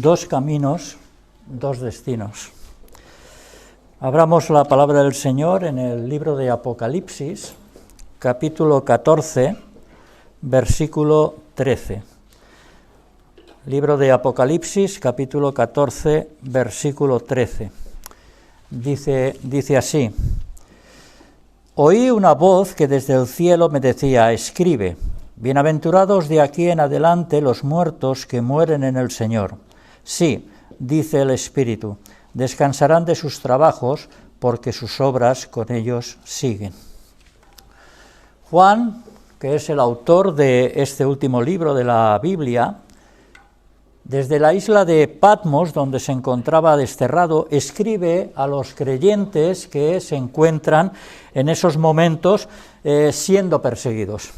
Dos caminos, dos destinos. Abramos la palabra del Señor en el libro de Apocalipsis, capítulo 14, versículo 13. Libro de Apocalipsis, capítulo 14, versículo 13. Dice así: Oí una voz que desde el cielo me decía: escribe, bienaventurados de aquí en adelante los muertos que mueren en el Señor. Sí, dice el Espíritu, descansarán de sus trabajos, porque sus obras con ellos siguen. Juan, que es el autor de este último libro de la Biblia, desde la isla de Patmos, donde se encontraba desterrado, escribe a los creyentes que se encuentran en esos momentos siendo perseguidos.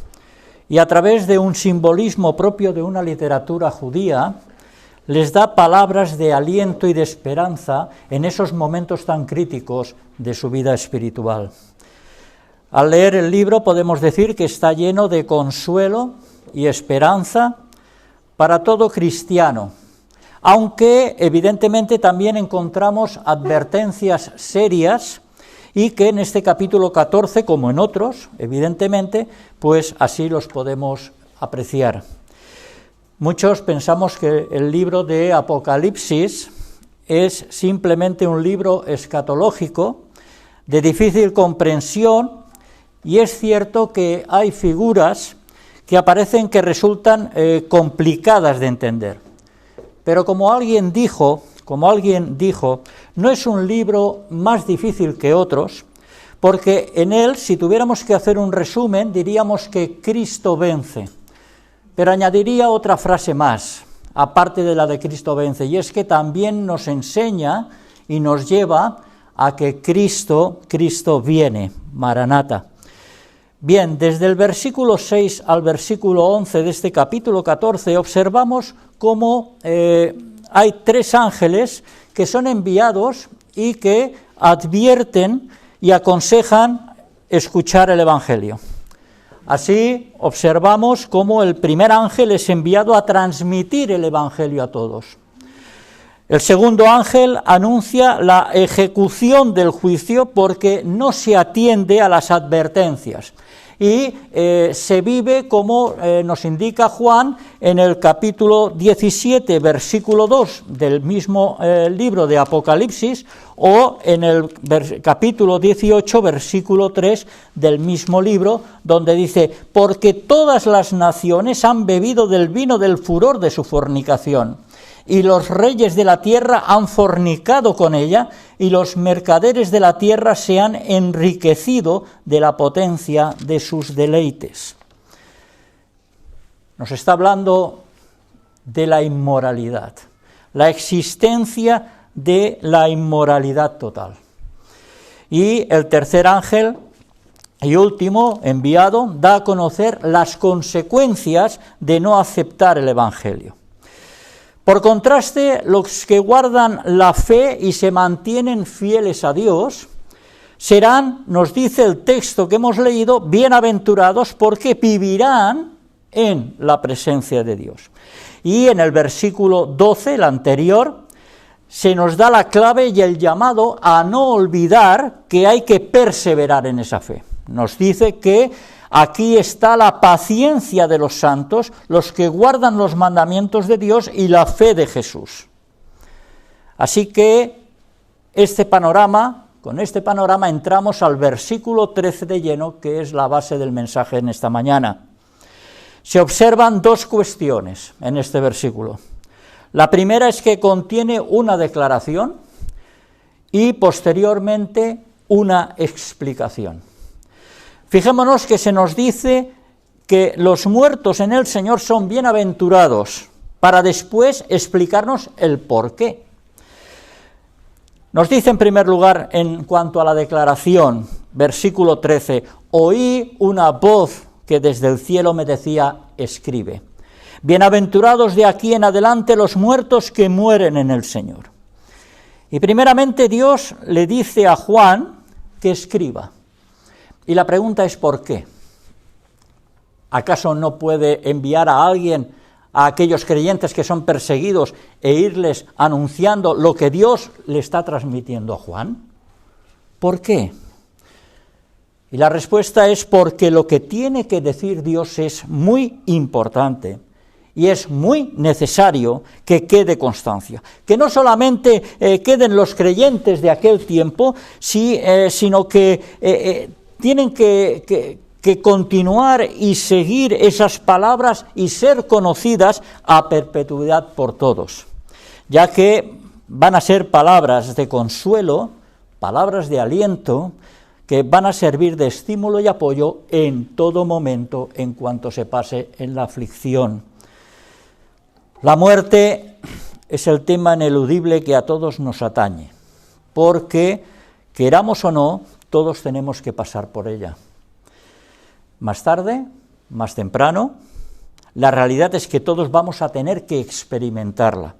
Y a través de un simbolismo propio de una literatura judía, les da palabras de aliento y de esperanza en esos momentos tan críticos de su vida espiritual. Al leer el libro podemos decir que está lleno de consuelo y esperanza para todo cristiano, aunque evidentemente también encontramos advertencias serias y que en este capítulo 14, como en otros, evidentemente, pues así los podemos apreciar. Muchos pensamos que el libro de Apocalipsis es simplemente un libro escatológico de difícil comprensión, y es cierto que hay figuras que aparecen que resultan complicadas de entender. Pero como alguien dijo, no es un libro más difícil que otros, porque en él, si tuviéramos que hacer un resumen, diríamos que Cristo vence. Pero añadiría otra frase más, aparte de la de Cristo vence, y es que también nos enseña y nos lleva a que Cristo viene, Maranata. Bien, desde el versículo 6 al versículo 11 de este capítulo 14 observamos cómo hay tres ángeles que son enviados y que advierten y aconsejan escuchar el Evangelio. Así observamos cómo el primer ángel es enviado a transmitir el Evangelio a todos. El segundo ángel anuncia la ejecución del juicio porque no se atiende a las advertencias. Y se vive como nos indica Juan en el capítulo 17, versículo 2 del mismo libro de Apocalipsis, o en el capítulo 18, versículo 3 del mismo libro, donde dice: porque todas las naciones han bebido del vino del furor de su fornicación, y los reyes de la tierra han fornicado con ella, y los mercaderes de la tierra se han enriquecido de la potencia de sus deleites. Nos está hablando de la inmoralidad, la existencia de la inmoralidad total. Y el tercer ángel y último enviado da a conocer las consecuencias de no aceptar el Evangelio. Por contraste, los que guardan la fe y se mantienen fieles a Dios serán, nos dice el texto que hemos leído, bienaventurados porque vivirán en la presencia de Dios. Y en el versículo 12, el anterior, se nos da la clave y el llamado a no olvidar que hay que perseverar en esa fe. Nos dice que aquí está la paciencia de los santos, los que guardan los mandamientos de Dios y la fe de Jesús. Así que con este panorama entramos al versículo 13 de lleno, que es la base del mensaje en esta mañana. Se observan dos cuestiones en este versículo. La primera es que contiene una declaración y posteriormente una explicación. Fijémonos que se nos dice que los muertos en el Señor son bienaventurados, para después explicarnos el por qué. Nos dice en primer lugar, en cuanto a la declaración, versículo 13, oí una voz que desde el cielo me decía: escribe, bienaventurados de aquí en adelante los muertos que mueren en el Señor. Y primeramente Dios le dice a Juan que escriba. Y la pregunta es ¿por qué? ¿Acaso no puede enviar a alguien a aquellos creyentes que son perseguidos e irles anunciando lo que Dios le está transmitiendo a Juan? ¿Por qué? Y la respuesta es porque lo que tiene que decir Dios es muy importante y es muy necesario que quede constancia. Que no solamente queden los creyentes de aquel tiempo, sino que tienen que continuar y seguir esas palabras y ser conocidas a perpetuidad por todos, ya que van a ser palabras de consuelo, palabras de aliento, que van a servir de estímulo y apoyo en todo momento en cuanto se pase en la aflicción. La muerte es el tema ineludible que a todos nos atañe, porque, queramos o no, todos tenemos que pasar por ella. Más tarde, más temprano, la realidad es que todos vamos a tener que experimentarla.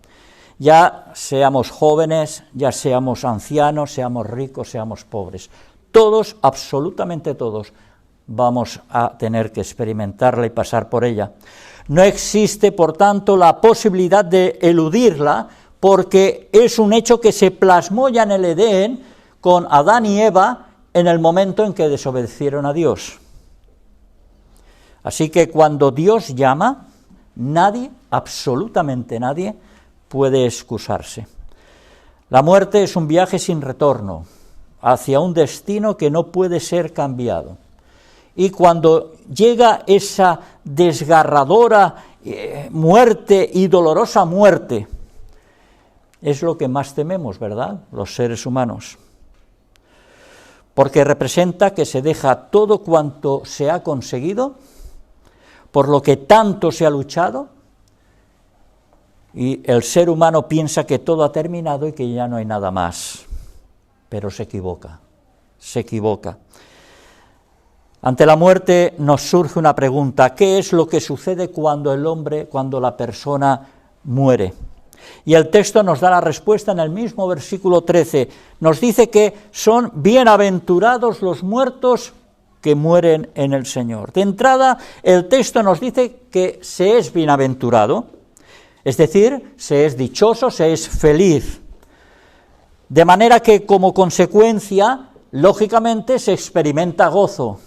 Ya seamos jóvenes, ya seamos ancianos, seamos ricos, seamos pobres. Todos, absolutamente todos, vamos a tener que experimentarla y pasar por ella. No existe, por tanto, la posibilidad de eludirla, porque es un hecho que se plasmó ya en el Edén con Adán y Eva en el momento en que desobedecieron a Dios. Así que cuando Dios llama, nadie, absolutamente nadie, puede excusarse. La muerte es un viaje sin retorno, hacia un destino que no puede ser cambiado. Y cuando llega esa desgarradora muerte y dolorosa muerte, es lo que más tememos, ¿verdad?, los seres humanos. Porque representa que se deja todo cuanto se ha conseguido, por lo que tanto se ha luchado, y el ser humano piensa que todo ha terminado y que ya no hay nada más. Pero se equivoca, se equivoca. Ante la muerte nos surge una pregunta: ¿qué es lo que sucede cuando la persona muere? Y el texto nos da la respuesta en el mismo versículo 13. Nos dice que son bienaventurados los muertos que mueren en el Señor. De entrada, el texto nos dice que se es bienaventurado, es decir, se es dichoso, se es feliz. De manera que, como consecuencia, lógicamente se experimenta gozo.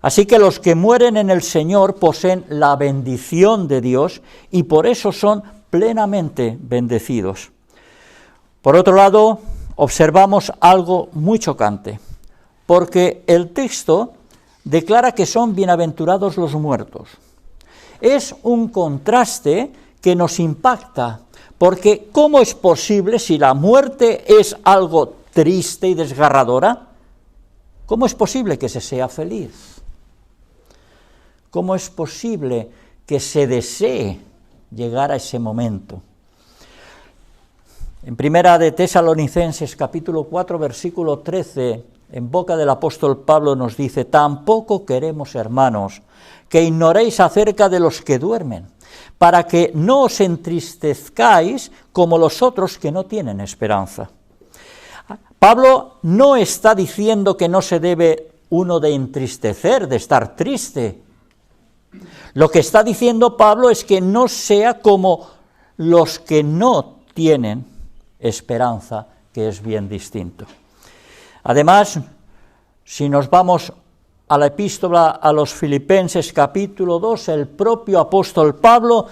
Así que los que mueren en el Señor poseen la bendición de Dios y por eso son plenamente bendecidos. Por otro lado, observamos algo muy chocante, porque el texto declara que son bienaventurados los muertos. Es un contraste que nos impacta, porque ¿cómo es posible, si la muerte es algo triste y desgarradora, cómo es posible que se sea feliz? ¿Cómo es posible que se desee llegar a ese momento? En Primera de Tesalonicenses, capítulo 4, versículo 13, en boca del apóstol Pablo nos dice: tampoco queremos, hermanos, que ignoréis acerca de los que duermen, para que no os entristezcáis como los otros que no tienen esperanza. Pablo no está diciendo que no se debe uno de entristecer, de estar triste. Lo que está diciendo Pablo es que no sea como los que no tienen esperanza, que es bien distinto. Además, si nos vamos a la epístola a los Filipenses, capítulo 2, el propio apóstol Pablo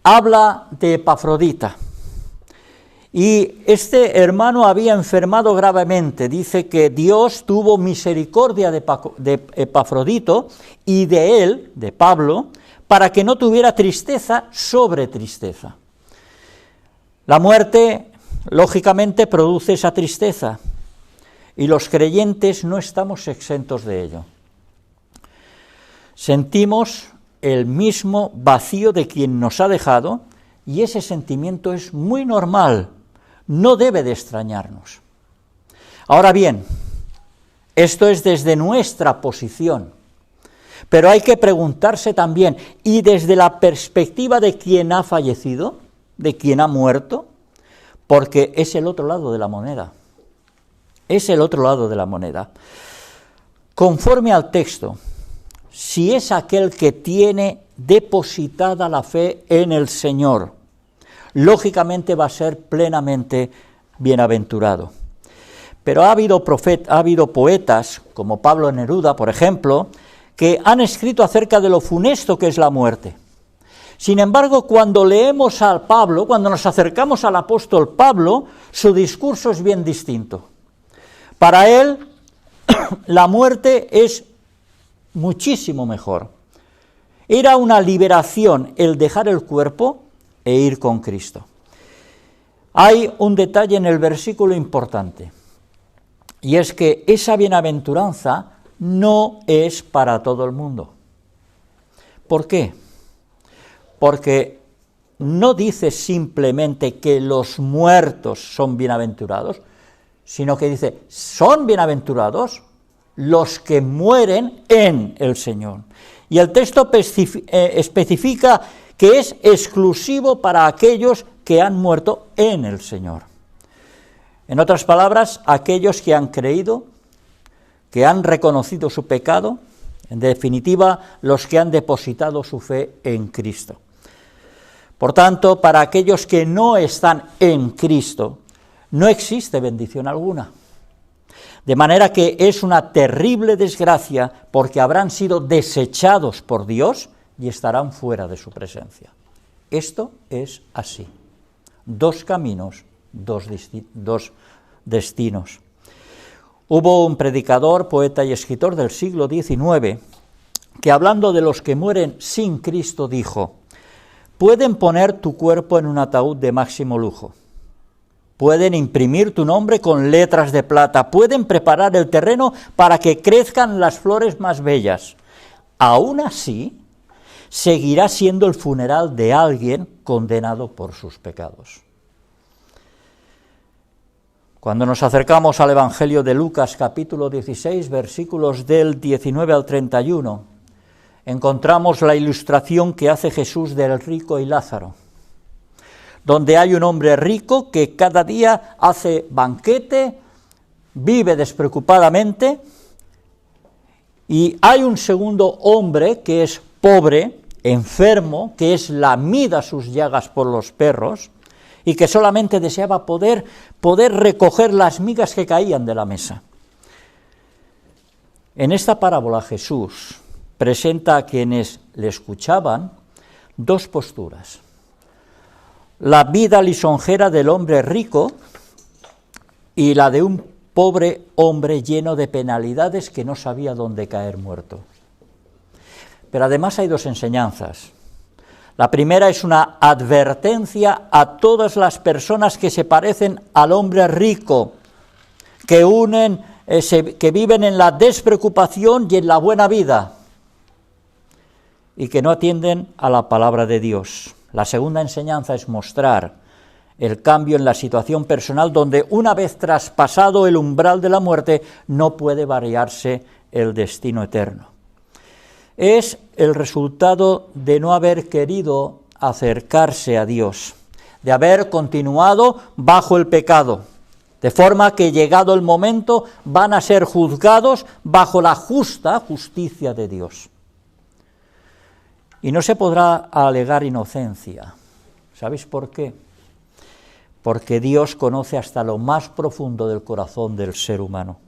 habla de Epafrodita. Y este hermano había enfermado gravemente. Dice que Dios tuvo misericordia de Epafrodito y de él, de Pablo, para que no tuviera tristeza sobre tristeza. La muerte, lógicamente, produce esa tristeza, y los creyentes no estamos exentos de ello. Sentimos el mismo vacío de quien nos ha dejado, y ese sentimiento es muy normal. No debe de extrañarnos. Ahora bien, esto es desde nuestra posición, pero hay que preguntarse también, ¿y desde la perspectiva de quien ha fallecido, de quien ha muerto? Porque es el otro lado de la moneda. Es el otro lado de la moneda. Conforme al texto, si es aquel que tiene depositada la fe en el Señor, lógicamente va a ser plenamente bienaventurado. Pero ha habido poetas, como Pablo Neruda, por ejemplo, que han escrito acerca de lo funesto que es la muerte. Sin embargo, cuando leemos a Pablo, cuando nos acercamos al apóstol Pablo, su discurso es bien distinto. Para él, la muerte es muchísimo mejor. Era una liberación el dejar el cuerpo e ir con Cristo. Hay un detalle en el versículo importante, y es que esa bienaventuranza no es para todo el mundo. ¿Por qué? Porque no dice simplemente que los muertos son bienaventurados, sino que dice, son bienaventurados los que mueren en el Señor. Y el texto especifica que es exclusivo para aquellos que han muerto en el Señor. En otras palabras, aquellos que han creído, que han reconocido su pecado, en definitiva, los que han depositado su fe en Cristo. Por tanto, para aquellos que no están en Cristo, no existe bendición alguna. De manera que es una terrible desgracia porque habrán sido desechados por Dios y estarán fuera de su presencia. Esto es así. Dos caminos, dos destinos. Hubo un predicador, poeta y escritor del siglo XIX que, hablando de los que mueren sin Cristo, dijo: pueden poner tu cuerpo en un ataúd de máximo lujo, pueden imprimir tu nombre con letras de plata, pueden preparar el terreno para que crezcan las flores más bellas. Aún así, seguirá siendo el funeral de alguien condenado por sus pecados. Cuando nos acercamos al Evangelio de Lucas, capítulo 16, versículos del 19 al 31, encontramos la ilustración que hace Jesús del rico y Lázaro, donde hay un hombre rico que cada día hace banquete, vive despreocupadamente, y hay un segundo hombre que es pobre, enfermo, que es lamida sus llagas por los perros, y que solamente deseaba poder recoger las migas que caían de la mesa. En esta parábola Jesús presenta a quienes le escuchaban dos posturas: la vida lisonjera del hombre rico y la de un pobre hombre lleno de penalidades que no sabía dónde caer muerto. Pero además hay dos enseñanzas. La primera es una advertencia a todas las personas que se parecen al hombre rico, que viven en la despreocupación y en la buena vida, y que no atienden a la palabra de Dios. La segunda enseñanza es mostrar el cambio en la situación personal, donde una vez traspasado el umbral de la muerte, no puede variarse el destino eterno. Es el resultado de no haber querido acercarse a Dios, de haber continuado bajo el pecado, de forma que, llegado el momento, van a ser juzgados bajo la justicia de Dios. Y no se podrá alegar inocencia. ¿Sabéis por qué? Porque Dios conoce hasta lo más profundo del corazón del ser humano.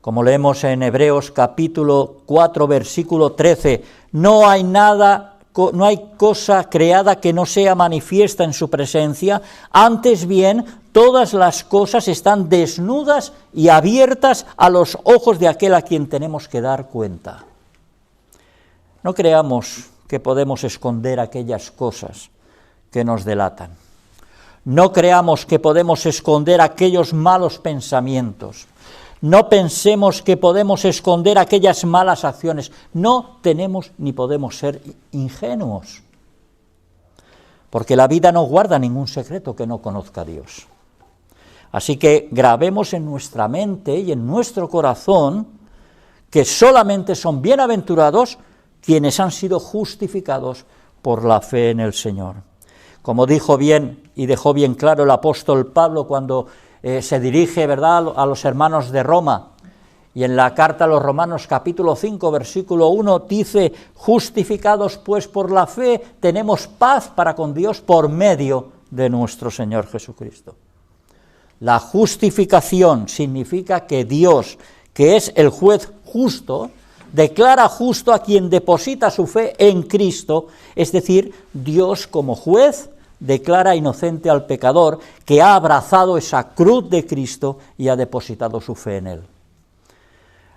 Como leemos en Hebreos capítulo 4, versículo 13, no hay cosa creada que no sea manifiesta en su presencia, antes bien, todas las cosas están desnudas y abiertas a los ojos de aquel a quien tenemos que dar cuenta. No creamos que podemos esconder aquellas cosas que nos delatan. No creamos que podemos esconder aquellos malos pensamientos. No pensemos que podemos esconder aquellas malas acciones. No tenemos ni podemos ser ingenuos, porque la vida no guarda ningún secreto que no conozca a Dios. Así que grabemos en nuestra mente y en nuestro corazón que solamente son bienaventurados quienes han sido justificados por la fe en el Señor. Como dijo bien y dejó bien claro el apóstol Pablo cuando se dirige, ¿verdad?, a los hermanos de Roma, Y en la carta a los Romanos capítulo 5 versículo 1 dice: justificados pues por la fe tenemos paz para con Dios por medio de nuestro Señor Jesucristo. La justificación significa que Dios, que es el juez justo, declara justo a quien deposita su fe en Cristo, es decir, Dios como juez declara inocente al pecador que ha abrazado esa cruz de Cristo y ha depositado su fe en él.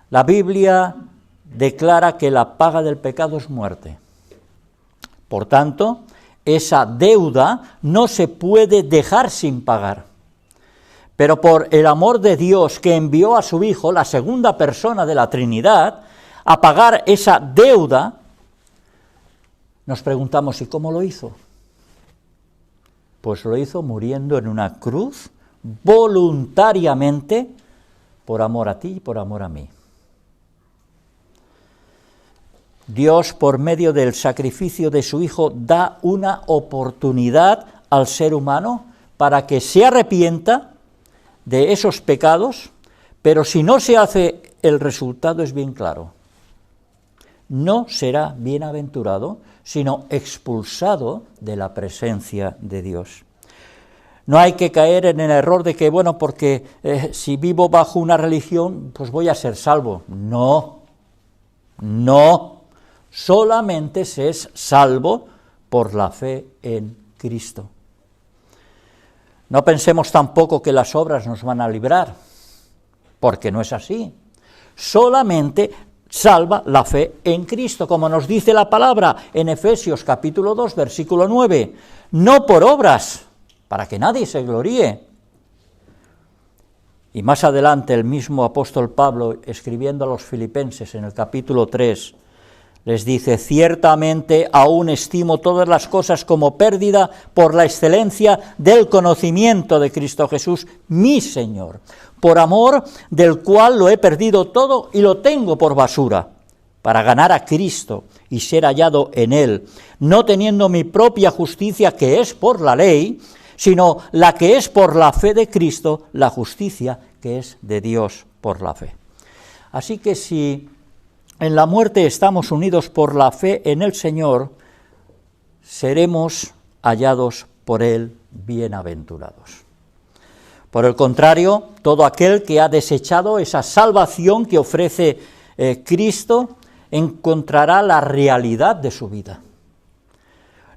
La Biblia declara que la paga del pecado es muerte. Por tanto, esa deuda no se puede dejar sin pagar. Pero por el amor de Dios que envió a su Hijo, la segunda persona de la Trinidad, a pagar esa deuda, nos preguntamos: ¿y cómo lo hizo? Pues lo hizo muriendo en una cruz, voluntariamente, por amor a ti y por amor a mí. Dios, por medio del sacrificio de su Hijo, da una oportunidad al ser humano para que se arrepienta de esos pecados, pero si no se hace, el resultado es bien claro. No será bienaventurado, sino expulsado de la presencia de Dios. No hay que caer en el error de que, bueno, porque si vivo bajo una religión, pues voy a ser salvo. No, solamente se es salvo por la fe en Cristo. No pensemos tampoco que las obras nos van a librar, porque no es así. Solamente salva la fe en Cristo, como nos dice la palabra en Efesios capítulo 2, versículo 9, no por obras, para que nadie se gloríe. Y más adelante el mismo apóstol Pablo, escribiendo a los filipenses en el capítulo 3, les dice: ciertamente aún estimo todas las cosas como pérdida por la excelencia del conocimiento de Cristo Jesús, mi Señor, por amor del cual lo he perdido todo y lo tengo por basura, para ganar a Cristo y ser hallado en Él, no teniendo mi propia justicia que es por la ley, sino la que es por la fe de Cristo, la justicia que es de Dios por la fe. Así que si en la muerte estamos unidos por la fe en el Señor, seremos hallados por Él bienaventurados. Por el contrario, todo aquel que ha desechado esa salvación que ofrece Cristo, encontrará la realidad de su vida,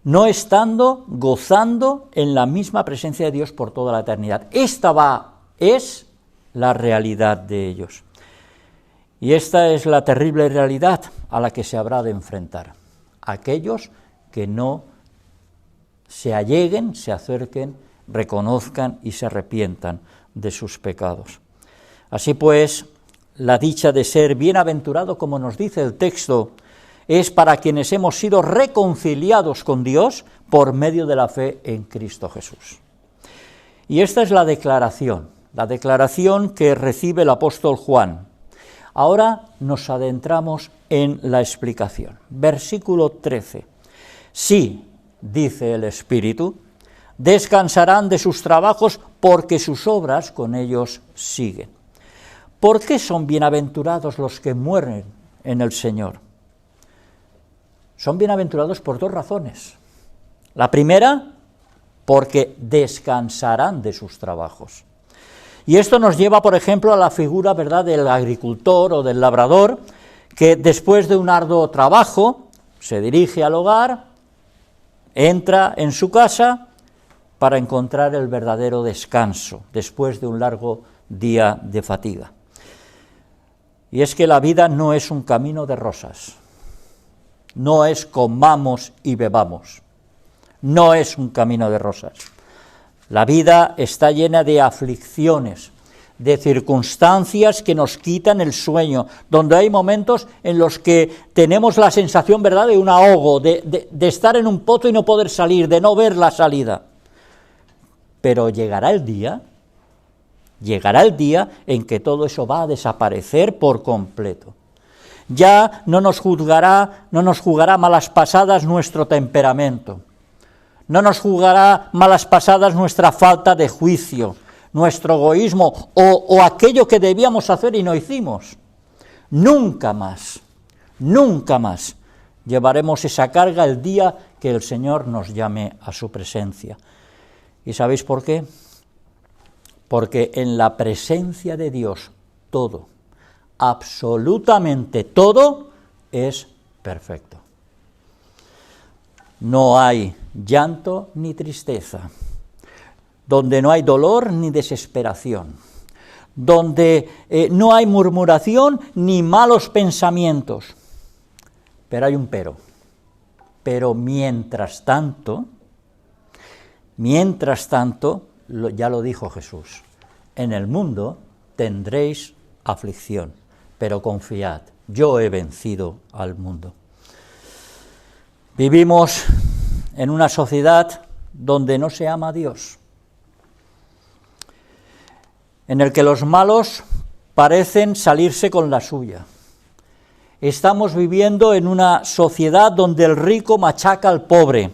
no estando gozando en la misma presencia de Dios por toda la eternidad. Esta es la realidad de ellos. Y esta es la terrible realidad a la que se habrá de enfrentar aquellos que no se alleguen, se acerquen, reconozcan y se arrepientan de sus pecados. Así pues, la dicha de ser bienaventurado, como nos dice el texto, es para quienes hemos sido reconciliados con Dios por medio de la fe en Cristo Jesús. Y esta es la declaración que recibe el apóstol Juan. Ahora nos adentramos en la explicación. Versículo 13. Sí, dice el Espíritu, descansarán de sus trabajos porque sus obras con ellos siguen. ¿Por qué son bienaventurados los que mueren en el Señor? Son bienaventurados por dos razones. La primera, porque descansarán de sus trabajos. Y esto nos lleva, por ejemplo, a la figura, ¿verdad?, del agricultor o del labrador, que después de un arduo trabajo se dirige al hogar, entra en su casa para encontrar el verdadero descanso después de un largo día de fatiga. Y es que la vida no es un camino de rosas, no es comamos y bebamos, no es un camino de rosas. La vida está llena de aflicciones, de circunstancias que nos quitan el sueño, donde hay momentos en los que tenemos la sensación, ¿verdad?, de un ahogo, de estar en un pozo y no poder salir, de no ver la salida. Pero llegará el día en que todo eso va a desaparecer por completo. Ya no nos jugará malas pasadas nuestro temperamento, no nos jugará malas pasadas nuestra falta de juicio, nuestro egoísmo o aquello que debíamos hacer y no hicimos. Nunca más llevaremos esa carga el día que el Señor nos llame a su presencia. ¿Y sabéis por qué? Porque en la presencia de Dios todo, absolutamente todo, es perfecto. No hay llanto ni tristeza, donde no hay dolor ni desesperación, donde no hay murmuración ni malos pensamientos. Pero hay un pero. Pero mientras tanto, ya lo dijo Jesús, en el mundo tendréis aflicción, pero confiad, yo he vencido al mundo. Vivimos en una sociedad donde no se ama a Dios, en el que los malos parecen salirse con la suya. Estamos viviendo en una sociedad donde el rico machaca al pobre,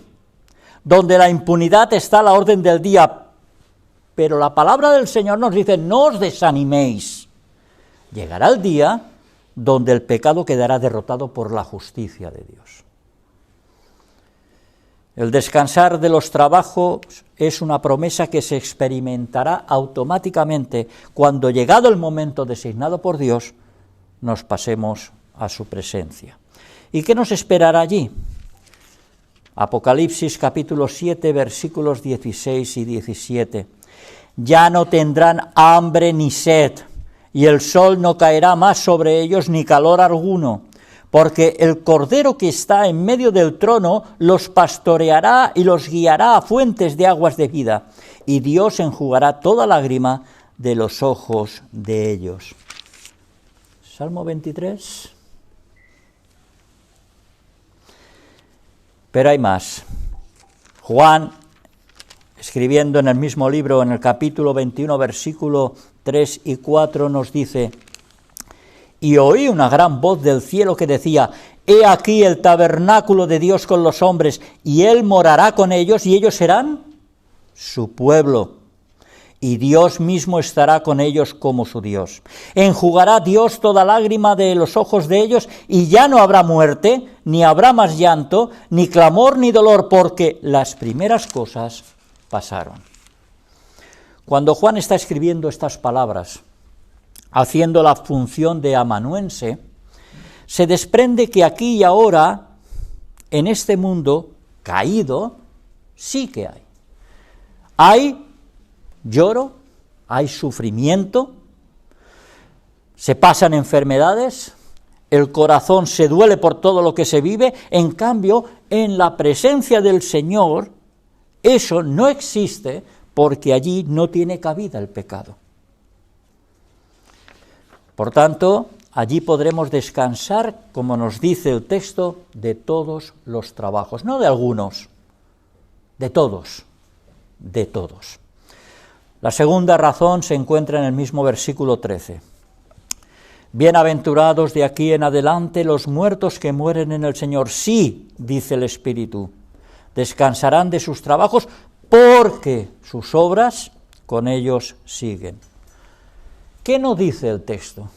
donde la impunidad está a la orden del día, pero la palabra del Señor nos dice, no os desaniméis. Llegará el día donde el pecado quedará derrotado por la justicia de Dios. El descansar de los trabajos es una promesa que se experimentará automáticamente cuando, llegado el momento designado por Dios, nos pasemos a su presencia. ¿Y qué nos esperará allí? Apocalipsis capítulo 7, versículos 16 y 17. Ya no tendrán hambre ni sed, y el sol no caerá más sobre ellos ni calor alguno, porque el Cordero que está en medio del trono los pastoreará y los guiará a fuentes de aguas de vida, y Dios enjugará toda lágrima de los ojos de ellos. Salmo 23. Pero hay más. Juan, escribiendo en el mismo libro, en el capítulo 21, versículo 3 y 4, nos dice: y oí una gran voz del cielo que decía: he aquí el tabernáculo de Dios con los hombres, y Él morará con ellos, y ellos serán su pueblo, y Dios mismo estará con ellos como su Dios. Enjugará Dios toda lágrima de los ojos de ellos, y ya no habrá muerte, ni habrá más llanto, ni clamor, ni dolor, porque las primeras cosas pasaron. Cuando Juan está escribiendo estas palabras, haciendo la función de amanuense, se desprende que aquí y ahora, en este mundo caído, sí que hay. Hay lloro, hay sufrimiento, se pasan enfermedades, el corazón se duele por todo lo que se vive. En cambio, en la presencia del Señor, eso no existe, porque allí no tiene cabida el pecado. Por tanto, allí podremos descansar, como nos dice el texto, de todos los trabajos, no de algunos, de todos, de todos. La segunda razón se encuentra en el mismo versículo 13. Bienaventurados de aquí en adelante los muertos que mueren en el Señor. Sí, dice el Espíritu, descansarán de sus trabajos, porque sus obras con ellos siguen. ¿Qué no dice el texto?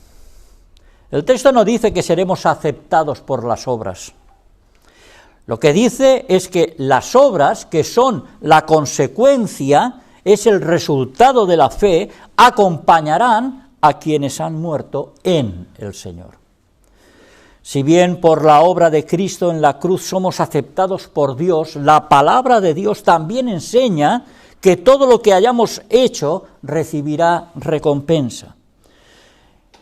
El texto no dice que seremos aceptados por las obras. Lo que dice es que las obras, que son la consecuencia, es el resultado de la fe, acompañarán a quienes han muerto en el Señor. Si bien por la obra de Cristo en la cruz somos aceptados por Dios, la palabra de Dios también enseña que todo lo que hayamos hecho recibirá recompensa.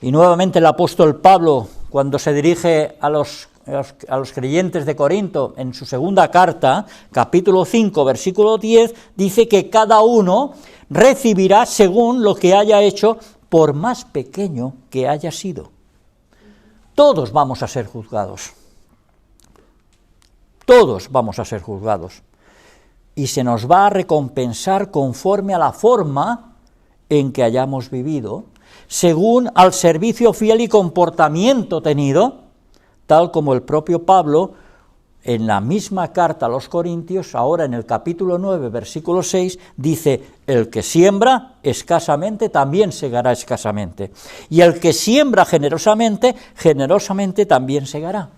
Y nuevamente el apóstol Pablo, cuando se dirige a los creyentes de Corinto, en su segunda carta, capítulo 5, versículo 10, dice que cada uno recibirá según lo que haya hecho, por más pequeño que haya sido. Todos vamos a ser juzgados. Todos vamos a ser juzgados. Y se nos va a recompensar conforme a la forma en que hayamos vivido, según al servicio fiel y comportamiento tenido, tal como el propio Pablo en la misma carta a los Corintios, ahora en el capítulo 9, versículo 6, dice, el que siembra escasamente también segará escasamente, y el que siembra generosamente, generosamente también segará.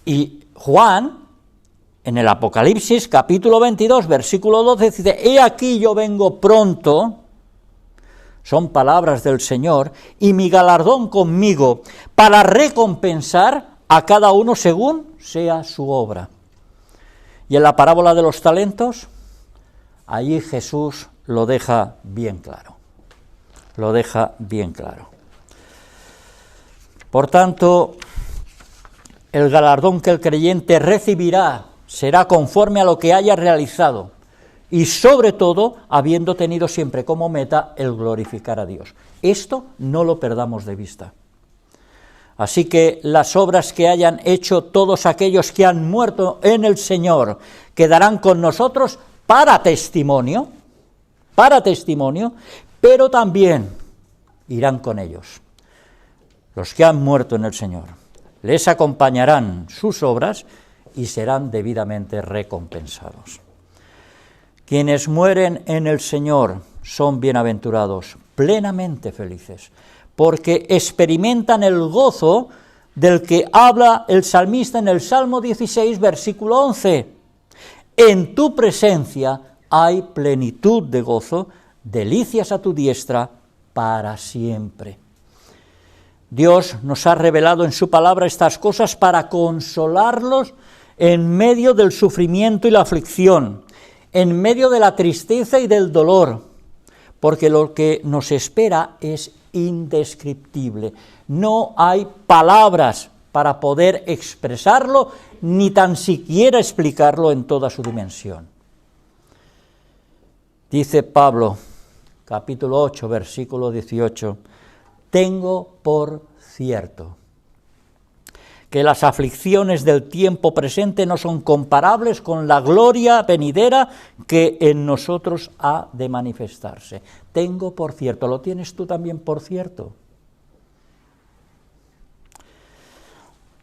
Y Juan, en el Apocalipsis, capítulo 22, versículo 12, dice, he aquí yo vengo pronto, son palabras del Señor, y mi galardón conmigo, para recompensar a cada uno según sea su obra. Y en la parábola de los talentos, allí Jesús lo deja bien claro. Lo deja bien claro. Por tanto, el galardón que el creyente recibirá será conforme a lo que haya realizado y sobre todo habiendo tenido siempre como meta el glorificar a Dios. Esto no lo perdamos de vista. Así que las obras que hayan hecho todos aquellos que han muerto en el Señor quedarán con nosotros para testimonio, pero también irán con ellos. Los que han muerto en el Señor, les acompañarán sus obras y serán debidamente recompensados. Quienes mueren en el Señor son bienaventurados, plenamente felices, porque experimentan el gozo del que habla el salmista en el Salmo 16, versículo 11. En tu presencia hay plenitud de gozo, delicias a tu diestra para siempre. Dios nos ha revelado en su palabra estas cosas para consolarlos en medio del sufrimiento y la aflicción, en medio de la tristeza y del dolor, porque lo que nos espera es indescriptible. No hay palabras para poder expresarlo, ni tan siquiera explicarlo en toda su dimensión. Dice Pablo, capítulo 8, versículo 18, tengo por cierto que las aflicciones del tiempo presente no son comparables con la gloria venidera que en nosotros ha de manifestarse. Tengo por cierto, ¿lo tienes tú también por cierto?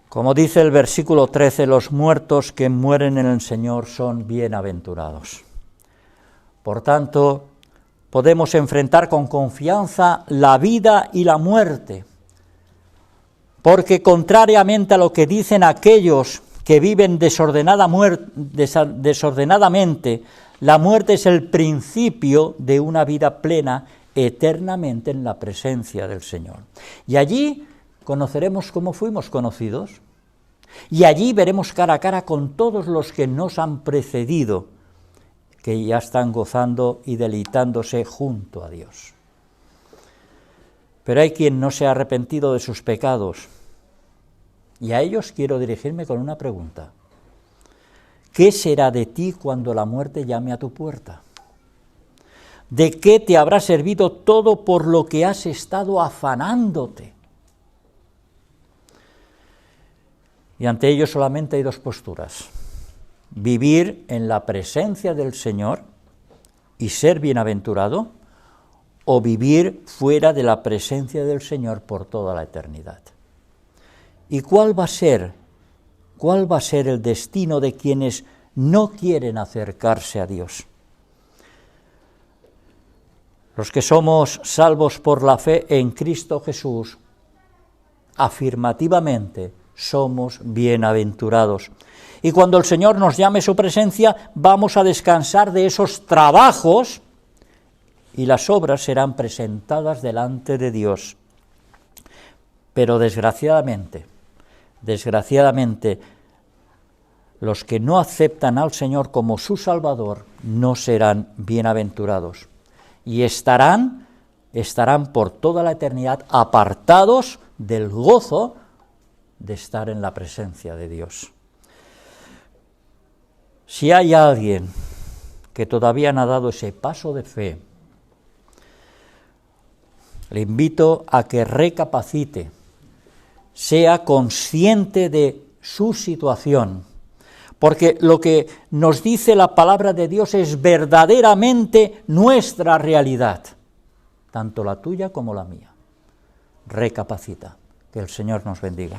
Como dice el versículo 13, los muertos que mueren en el Señor son bienaventurados. Por tanto, podemos enfrentar con confianza la vida y la muerte, porque contrariamente a lo que dicen aquellos que viven desordenadamente, la muerte es el principio de una vida plena eternamente en la presencia del Señor. Y allí conoceremos cómo fuimos conocidos, y allí veremos cara a cara con todos los que nos han precedido, que ya están gozando y deleitándose junto a Dios. Pero hay quien no se ha arrepentido de sus pecados, y a ellos quiero dirigirme con una pregunta. ¿Qué será de ti cuando la muerte llame a tu puerta? ¿De qué te habrá servido todo por lo que has estado afanándote? Y ante ello solamente hay dos posturas: vivir en la presencia del Señor y ser bienaventurado, o vivir fuera de la presencia del Señor por toda la eternidad. ¿Y cuál va a ser el destino de quienes no quieren acercarse a Dios? Los que somos salvos por la fe en Cristo Jesús, afirmativamente somos bienaventurados. Y cuando el Señor nos llame a su presencia, vamos a descansar de esos trabajos y las obras serán presentadas delante de Dios. Pero desgraciadamente, los que no aceptan al Señor como su Salvador no serán bienaventurados y estarán por toda la eternidad apartados del gozo de estar en la presencia de Dios. Si hay alguien que todavía no ha dado ese paso de fe, le invito a que recapacite, sea consciente de su situación, porque lo que nos dice la palabra de Dios es verdaderamente nuestra realidad, tanto la tuya como la mía. Recapacita, que el Señor nos bendiga.